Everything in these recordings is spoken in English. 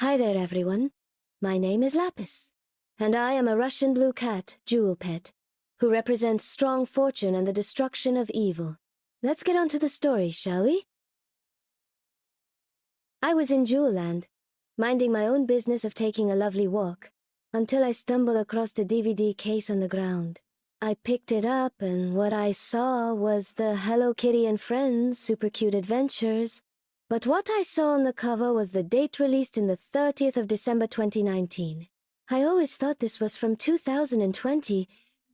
Hi there, everyone. My name is Lapis, and I am a Russian blue cat, Jewelpet, who represents strong fortune and the destruction of evil. Let's get on to the story, shall we? I was in Jewelland, minding my own business of taking a lovely walk, until I stumbled across the DVD case on the ground. I picked it up, and what I saw was the Hello Kitty and Friends Supercute Adventures. But what I saw on the cover was the date released in the 30th of December 2019. I always thought this was from 2020,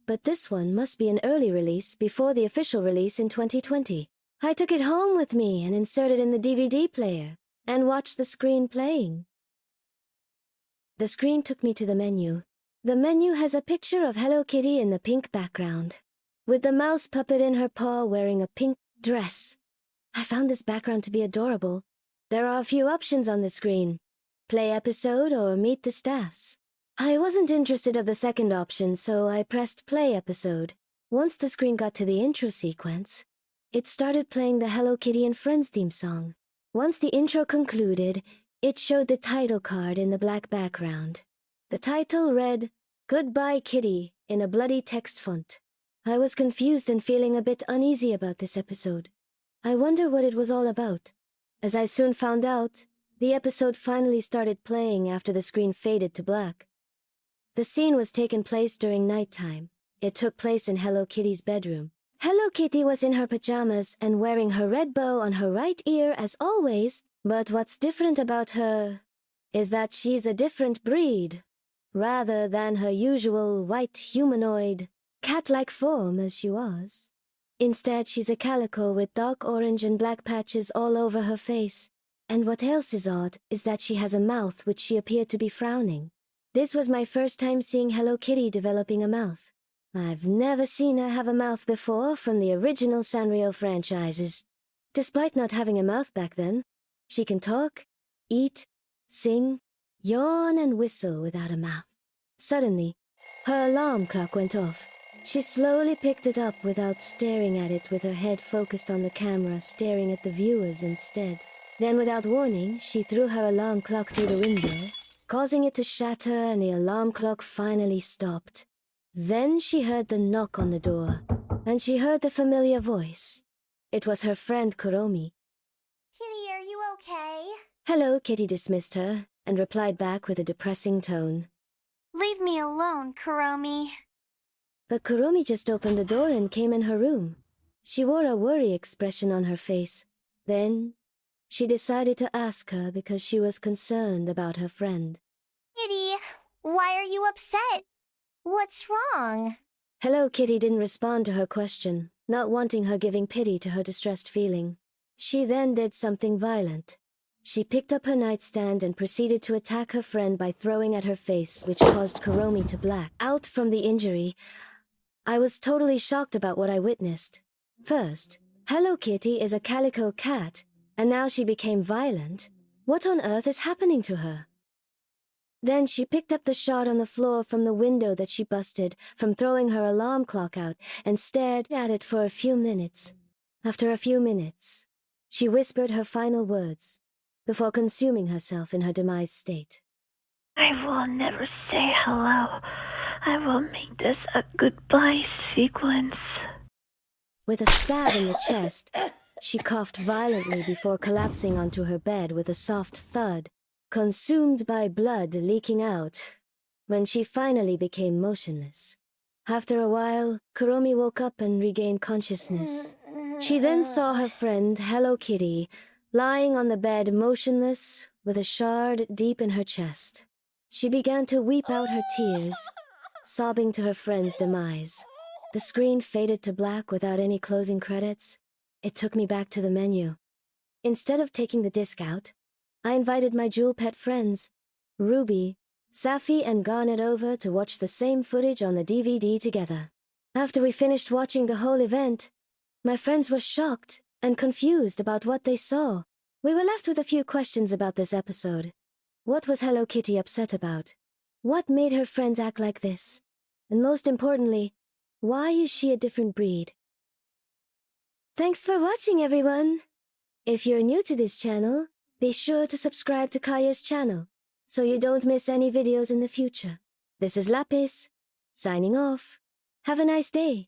but this one must be an early release before the official release in 2020. I took it home with me and inserted it in the DVD player, and watched the screen playing. The screen took me to the menu. The menu has a picture of Hello Kitty in the pink background, with the mouse puppet in her paw wearing a pink dress. I found this background to be adorable. There are a few options on the screen: play episode or meet the staffs. I wasn't interested of the second option, so I pressed play episode. Once the screen got to the intro sequence, it started playing the Hello Kitty and Friends theme song. Once the intro concluded, it showed the title card in the black background. The title read, "Goodbye Kitty," in a bloody text font. I was confused and feeling a bit uneasy about this episode. I wonder what it was all about. As I soon found out, the episode finally started playing after the screen faded to black. The scene was taking place during nighttime. It took place in Hello Kitty's bedroom. Hello Kitty was in her pajamas and wearing her red bow on her right ear as always, but what's different about her is that she's a different breed, rather than her usual white humanoid, cat-like form as she was. Instead, she's a calico with dark orange and black patches all over her face. And what else is odd is that she has a mouth which she appeared to be frowning. This was my first time seeing Hello Kitty developing a mouth. I've never seen her have a mouth before from the original Sanrio franchises. Despite not having a mouth back then, she can talk, eat, sing, yawn and whistle without a mouth. Suddenly, her alarm clock went off. She slowly picked it up without staring at it, with her head focused on the camera, staring at the viewers instead. Then, without warning, she threw her alarm clock through the window, causing it to shatter, and the alarm clock finally stopped. Then she heard the knock on the door, and she heard the familiar voice. It was her friend Kuromi. "Kitty, are you okay?" Hello, Kitty dismissed her, and replied back with a depressing tone. "Leave me alone, Kuromi." But Kuromi just opened the door and came in her room. She wore a worry expression on her face. Then, she decided to ask her because she was concerned about her friend. "Kitty, why are you upset? What's wrong?" Hello Kitty didn't respond to her question, not wanting her giving pity to her distressed feeling. She then did something violent. She picked up her nightstand and proceeded to attack her friend by throwing at her face, which caused Kuromi to black out from the injury. I was totally shocked about what I witnessed. First, Hello Kitty is a calico cat, and now she became violent. What on earth is happening to her? Then she picked up the shard on the floor from the window that she busted from throwing her alarm clock out and stared at it for a few minutes. After a few minutes, she whispered her final words before consuming herself in her demise state. "I will never say hello. I will make this a goodbye sequence." With a stab in the chest, she coughed violently before collapsing onto her bed with a soft thud, consumed by blood leaking out, when she finally became motionless. After a while, Kuromi woke up and regained consciousness. She then saw her friend, Hello Kitty, lying on the bed motionless, with a shard deep in her chest. She began to weep out her tears, sobbing to her friend's demise. The screen faded to black without any closing credits. It took me back to the menu. Instead of taking the disc out, I invited my Jewelpet friends, Ruby, Safy and Garnet, over to watch the same footage on the DVD together. After we finished watching the whole event, my friends were shocked and confused about what they saw. We were left with a few questions about this episode. What was Hello Kitty upset about? What made her friends act like this? And most importantly, why is she a different breed? Thanks for watching, everyone! If you're new to this channel, be sure to subscribe to Kaiya's channel so you don't miss any videos in the future. This is Lapis, signing off. Have a nice day.